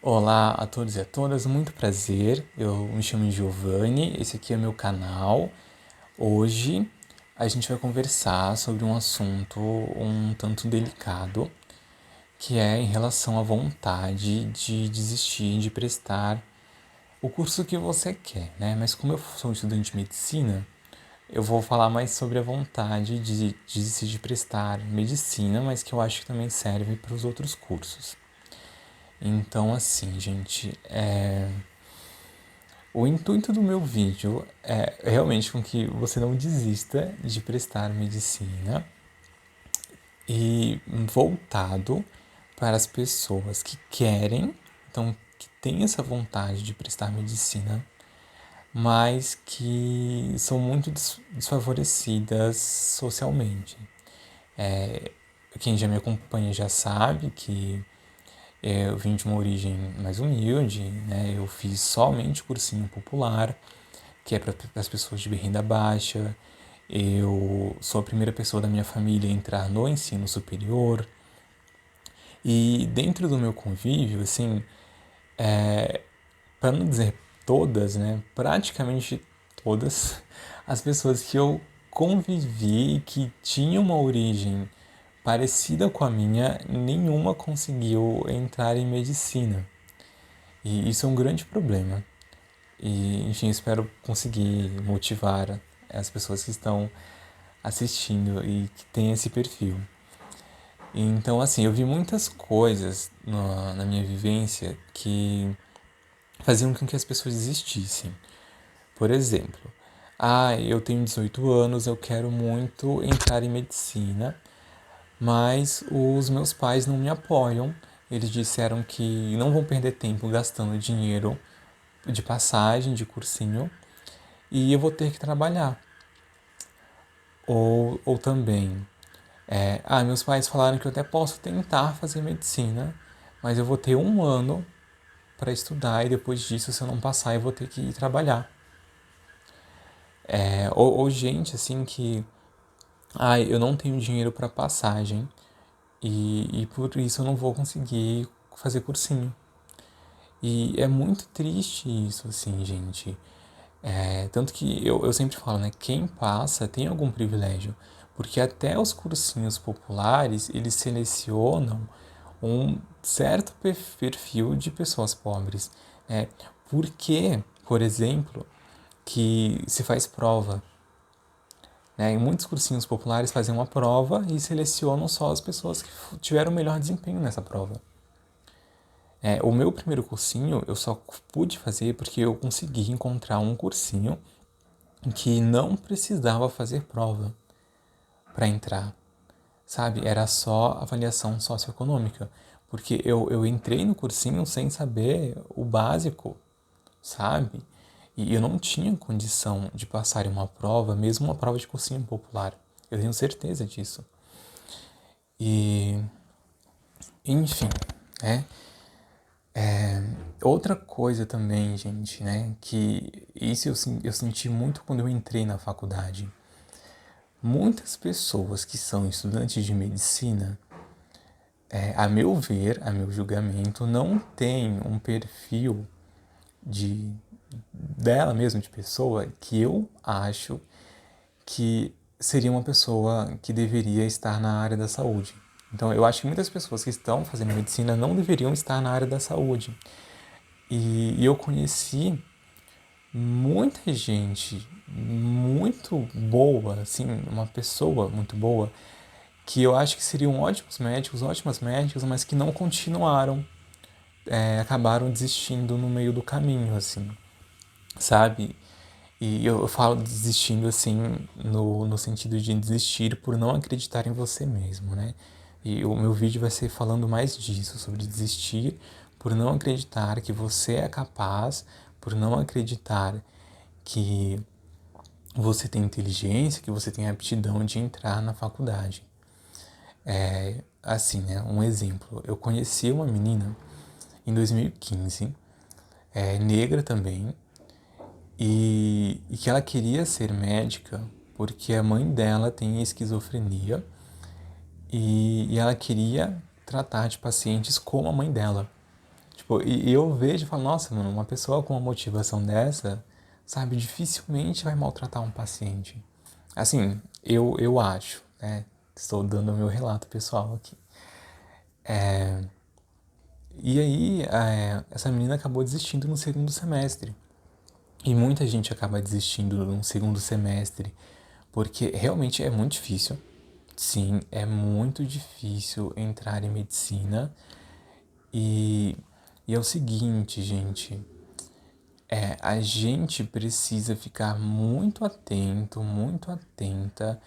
Olá a todos e a todas, muito prazer. Eu me chamo Giovanni, esse aqui é meu canal. Hoje a gente vai conversar sobre um assunto um tanto delicado, que é em relação à vontade de desistir de prestar o curso que você quer, né? Mas como eu sou um estudante de medicina, eu vou falar mais sobre a vontade de desistir de prestar medicina, mas que eu acho que também serve para os outros cursos. Então, assim, gente, o intuito do meu vídeo é realmente com que você não desista de prestar medicina e voltado para as pessoas que querem, então que têm essa vontade de prestar medicina, mas que são muito desfavorecidas socialmente. Quem já me acompanha já sabe que eu vim de uma origem mais humilde, né? Eu fiz somente cursinho popular, que é para as pessoas de renda baixa. Eu sou a primeira pessoa da minha família a entrar no ensino superior. E dentro do meu convívio, assim, para não dizer todas, né? Praticamente todas as pessoas que eu convivi que tinham uma origem parecida com a minha, nenhuma conseguiu entrar em medicina. E isso é um grande problema. E, enfim, espero conseguir motivar as pessoas que estão assistindo e que têm esse perfil. Então, assim, eu vi muitas coisas na minha vivência que faziam com que as pessoas desistissem. Por exemplo, eu tenho 18 anos, eu quero muito entrar em medicina, mas os meus pais não me apoiam. Eles disseram que não vão perder tempo gastando dinheiro de passagem, de cursinho, e eu vou ter que trabalhar. Ou também, meus pais falaram que eu até posso tentar fazer medicina, mas eu vou ter um ano para estudar e depois disso, se eu não passar, eu vou ter que ir trabalhar. Ou gente assim que, eu não tenho dinheiro para passagem e por isso eu não vou conseguir fazer cursinho. E é muito triste isso, assim, gente. Tanto que eu sempre falo, né? Quem passa tem algum privilégio. Porque até os cursinhos populares, eles selecionam um certo perfil de pessoas pobres. Né? Porque, por exemplo, que se faz prova. Né? Em muitos cursinhos populares fazem uma prova e selecionam só as pessoas que tiveram o melhor desempenho nessa prova. O meu primeiro cursinho eu só pude fazer porque eu consegui encontrar um cursinho que não precisava fazer prova para entrar, sabe? Era só avaliação socioeconômica, porque eu entrei no cursinho sem saber o básico, sabe? E eu não tinha condição de passar em uma prova, mesmo uma prova de cursinho popular. Eu tenho certeza disso. E, enfim, né? Outra coisa também, gente, né? Que isso eu senti muito quando eu entrei na faculdade. Muitas pessoas que são estudantes de medicina, a meu ver, a meu julgamento, não têm um perfil de dela mesma, de pessoa, que eu acho que seria uma pessoa que deveria estar na área da saúde. Então, eu acho que muitas pessoas que estão fazendo medicina não deveriam estar na área da saúde. E eu conheci muita gente muito boa, assim, uma pessoa muito boa, que eu acho que seriam ótimos médicos, ótimas médicas, mas que não continuaram, acabaram desistindo no meio do caminho, assim, sabe? E eu falo desistindo, assim, no sentido de desistir por não acreditar em você mesmo, né? E o meu vídeo vai ser falando mais disso, sobre desistir por não acreditar que você é capaz, por não acreditar que você tem inteligência, que você tem aptidão de entrar na faculdade. Assim, né? Um exemplo. Eu conheci uma menina em 2015, negra também, e que ela queria ser médica porque a mãe dela tem esquizofrenia e ela queria tratar de pacientes como a mãe dela. Tipo, e eu vejo e falo, nossa, mano, uma pessoa com uma motivação dessa, sabe, dificilmente vai maltratar um paciente. Assim, eu acho, né? Estou dando o meu relato pessoal aqui. E aí, essa menina acabou desistindo no segundo semestre. E muita gente acaba desistindo no segundo semestre, porque realmente é muito difícil. Sim, é muito difícil entrar em medicina. E, e é o seguinte, gente, a gente precisa ficar muito atento, muito atenta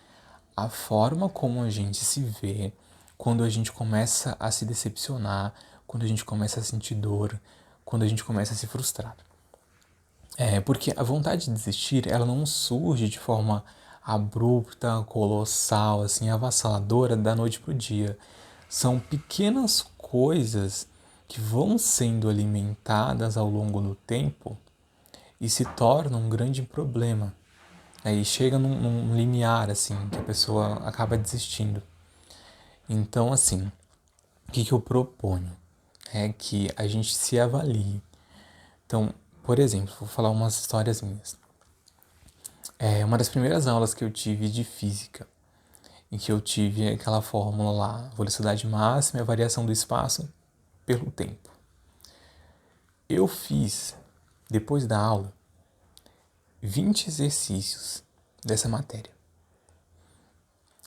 à forma como a gente se vê quando a gente começa a se decepcionar, quando a gente começa a sentir dor, quando a gente começa a se frustrar. Porque a vontade de desistir, ela não surge de forma abrupta, colossal, assim, avassaladora da noite pro dia. São pequenas coisas que vão sendo alimentadas ao longo do tempo e se tornam um grande problema. Aí chega num limiar, assim, que a pessoa acaba desistindo. Então, assim, o que eu proponho? É que a gente se avalie. Então, por exemplo, vou falar umas histórias minhas. Uma das primeiras aulas que eu tive de física, em que eu tive aquela fórmula lá, velocidade máxima e a variação do espaço pelo tempo. Eu fiz, depois da aula, 20 exercícios dessa matéria.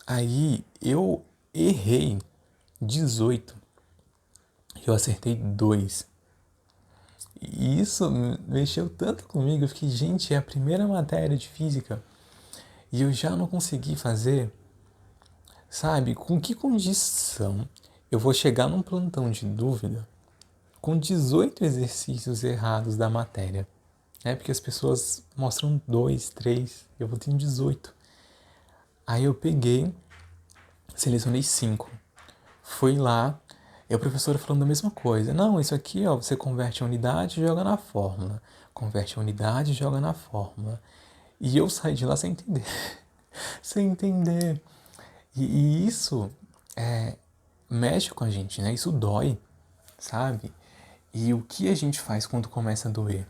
Aí eu errei 18 e eu acertei 2. E isso mexeu tanto comigo, eu fiquei, gente, é a primeira matéria de física e eu já não consegui fazer. Sabe, com que condição eu vou chegar num plantão de dúvida com 18 exercícios errados da matéria? Porque as pessoas mostram 2, 3, eu vou ter 18. Aí eu peguei, selecionei 5. Fui lá, e a professora falando a mesma coisa. Não, isso aqui, ó, você converte a unidade e joga na fórmula. Converte a unidade e joga na fórmula. E eu saí de lá sem entender. Sem entender. E isso mexe com a gente, né? Isso dói, sabe? E o que a gente faz quando começa a doer?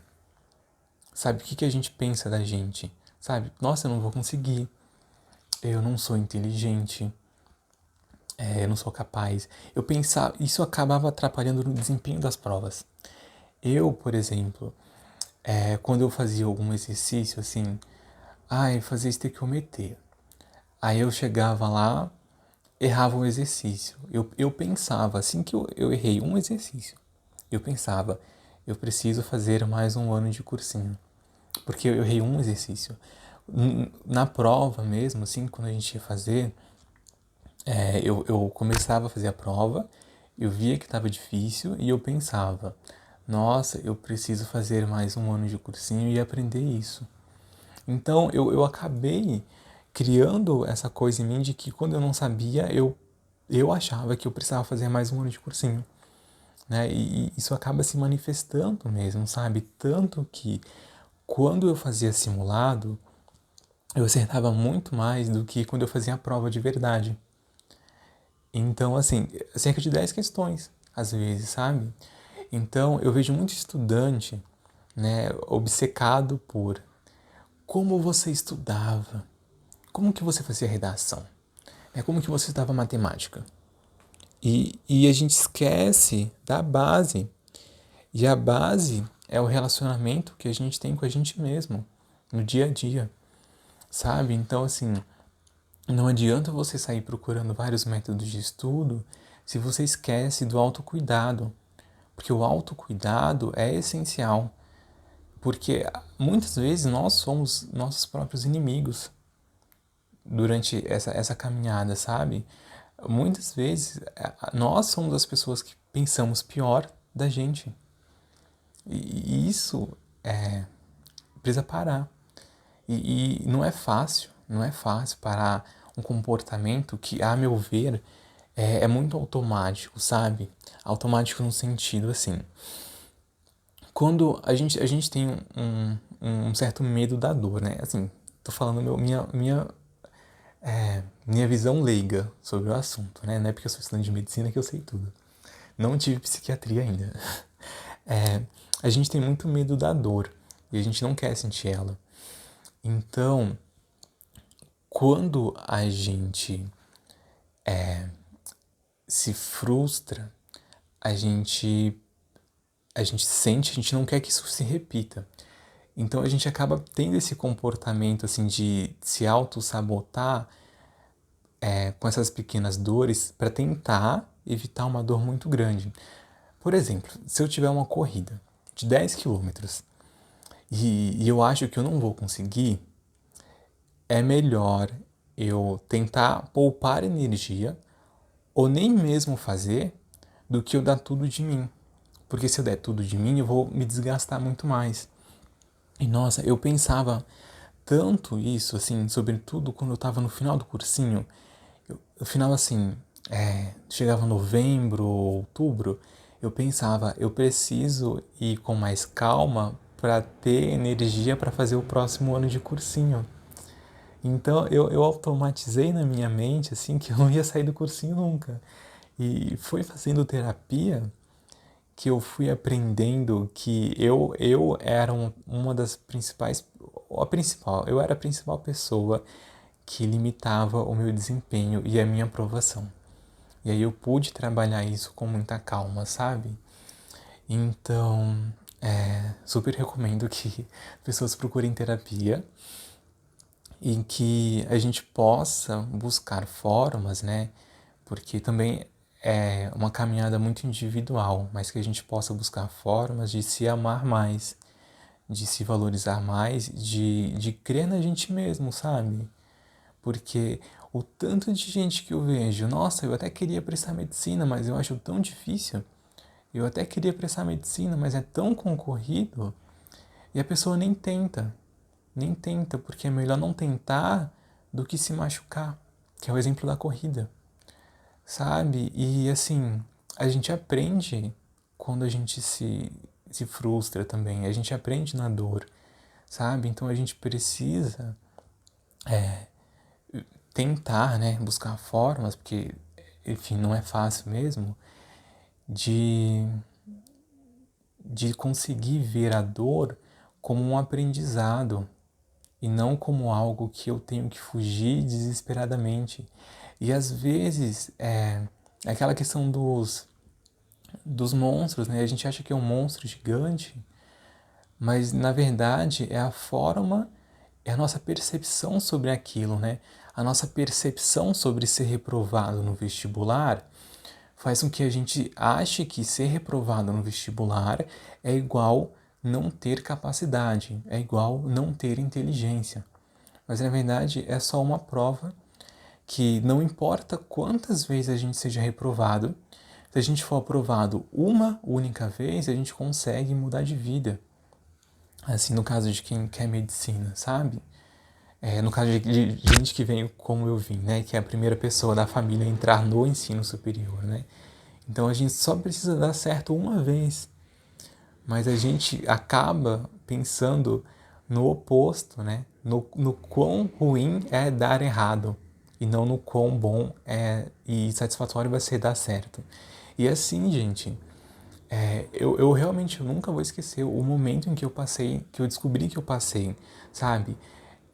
Sabe? O que a gente pensa da gente? Sabe? Nossa, eu não vou conseguir. Eu não sou inteligente. Eu não sou capaz. Eu pensava, isso acabava atrapalhando no desempenho das provas. Eu, por exemplo, quando eu fazia algum exercício assim, fazer estequiometria. Aí eu chegava lá, errava o exercício. Eu pensava, assim que eu errei um exercício, eu pensava, eu preciso fazer mais um ano de cursinho. Porque eu errei um exercício. Na prova mesmo, assim, quando a gente ia fazer, eu começava a fazer a prova, eu via que estava difícil e eu pensava, nossa, eu preciso fazer mais um ano de cursinho e aprender isso. Então eu acabei criando essa coisa em mim de que quando eu não sabia, eu achava que eu precisava fazer mais um ano de cursinho. Né? E isso acaba se manifestando mesmo, sabe? Tanto que quando eu fazia simulado, eu acertava muito mais do que quando eu fazia a prova de verdade. Então, assim, cerca de 10 questões, às vezes, sabe? Então, eu vejo muito estudante, né, obcecado por como você estudava, como que você fazia redação, como que você estudava matemática. E a gente esquece da base. E a base é o relacionamento que a gente tem com a gente mesmo, no dia a dia, sabe? Então, assim, não adianta você sair procurando vários métodos de estudo se você esquece do autocuidado, porque o autocuidado é essencial, porque muitas vezes nós somos nossos próprios inimigos durante essa caminhada, sabe? Muitas vezes nós somos as pessoas que pensamos pior da gente. E isso precisa parar. E não é fácil, não é fácil parar um comportamento que, a meu ver, é muito automático, sabe? Automático no sentido assim. Quando a gente tem um certo medo da dor, né? Assim, tô falando minha visão leiga sobre o assunto, né? Não é porque eu sou estudante de medicina que eu sei tudo. Não tive psiquiatria ainda. A gente tem muito medo da dor e a gente não quer sentir ela. Então, quando a gente se frustra, a gente, a gente sente, a gente não quer que isso se repita. Então a gente acaba tendo esse comportamento assim de se auto-sabotar com essas pequenas dores para tentar evitar uma dor muito grande. Por exemplo, se eu tiver uma corrida de 10 quilômetros e eu acho que eu não vou conseguir, é melhor eu tentar poupar energia ou nem mesmo fazer do que eu dar tudo de mim. Porque se eu der tudo de mim, eu vou me desgastar muito mais. E nossa, eu pensava tanto isso, assim, sobretudo quando eu tava no final do cursinho. No final, assim, chegava novembro, outubro, eu pensava, eu preciso ir com mais calma para ter energia para fazer o próximo ano de cursinho. Então eu automatizei na minha mente assim que eu não ia sair do cursinho nunca. E foi fazendo terapia que eu fui aprendendo que eu era uma das principais, a principal, eu era a principal pessoa que limitava o meu desempenho e a minha aprovação. E aí eu pude trabalhar isso com muita calma, sabe? Então, super recomendo que pessoas procurem terapia e que a gente possa buscar formas, né? Porque também é uma caminhada muito individual, mas que a gente possa buscar formas de se amar mais, de se valorizar mais, de crer na gente mesmo, sabe? Porque o tanto de gente que eu vejo, nossa, eu até queria prestar medicina, mas eu acho tão difícil. Eu até queria prestar medicina, mas é tão concorrido. E a pessoa nem tenta. Nem tenta, porque é melhor não tentar do que se machucar, que é o exemplo da corrida, sabe? E assim, a gente aprende quando a gente se frustra também, a gente aprende na dor, sabe? Então a gente precisa tentar, né, buscar formas, porque, enfim, não é fácil mesmo, de, de conseguir ver a dor como um aprendizado e não como algo que eu tenho que fugir desesperadamente. E às vezes é aquela questão dos monstros, né? A gente acha que é um monstro gigante, mas na verdade é a forma, é a nossa percepção sobre aquilo, né? A nossa percepção sobre ser reprovado no vestibular faz com que a gente ache que ser reprovado no vestibular é igual não ter capacidade, é igual não ter inteligência. Mas na verdade é só uma prova que não importa quantas vezes a gente seja reprovado, se a gente for aprovado uma única vez, a gente consegue mudar de vida. Assim, no caso de quem quer medicina, sabe? No caso de gente que vem como eu vim, né? Que é a primeira pessoa da família a entrar no ensino superior, né? Então a gente só precisa dar certo uma vez. Mas a gente acaba pensando no oposto, né? No quão ruim é dar errado e não no quão bom e satisfatório vai ser dar certo. E assim, gente, eu realmente nunca vou esquecer o momento em que eu passei, que eu descobri que eu passei, sabe?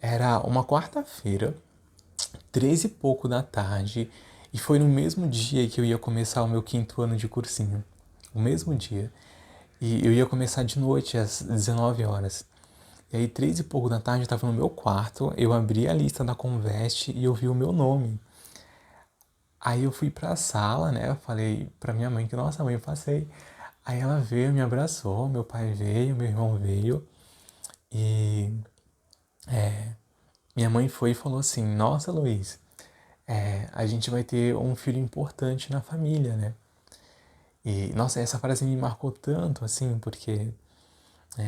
Era uma quarta-feira, 13 e pouco da tarde, e foi no mesmo dia que eu ia começar o meu quinto ano de cursinho. O mesmo dia. E eu ia começar de noite, às 19 horas. E aí, 3 e pouco da tarde, eu estava no meu quarto, eu abri a lista da Convest e eu vi o meu nome. Aí eu fui pra sala, né? Eu falei pra minha mãe que, nossa, mãe, eu passei. Aí ela veio, me abraçou, meu pai veio, meu irmão veio. E minha mãe foi e falou assim, nossa, Luiz, a gente vai ter um filho importante na família, né? E, nossa, essa frase me marcou tanto, assim, porque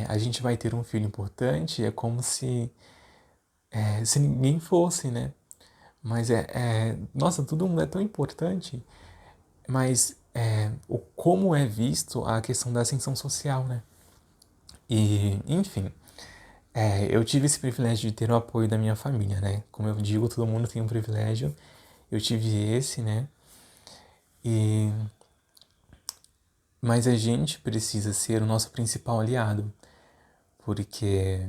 a gente vai ter um filho importante, é como se ninguém fosse, né? Mas nossa, todo mundo é tão importante, mas o como é visto a questão da ascensão social, né? E, enfim, eu tive esse privilégio de ter o apoio da minha família, né? Como eu digo, todo mundo tem um privilégio, eu tive esse, né? E Mas a gente precisa ser o nosso principal aliado, porque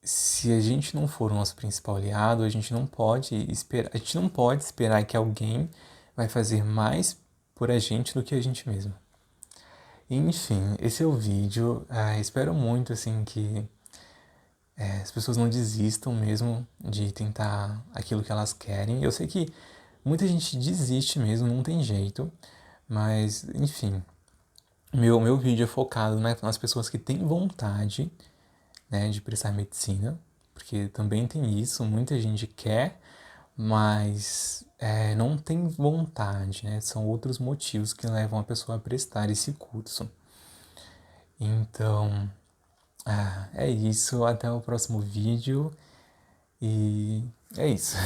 se a gente não for o nosso principal aliado, a gente não pode esperar que alguém vai fazer mais por a gente do que a gente mesmo. Enfim, esse é o vídeo. Espero muito assim que as pessoas não desistam mesmo de tentar aquilo que elas querem. Eu sei que muita gente desiste mesmo, não tem jeito, mas enfim, meu vídeo é focado nas pessoas que têm vontade, né, de prestar medicina, porque também tem isso, muita gente quer, mas não tem vontade, né? São outros motivos que levam a pessoa a prestar esse curso. Então, é isso. Até o próximo vídeo e é isso.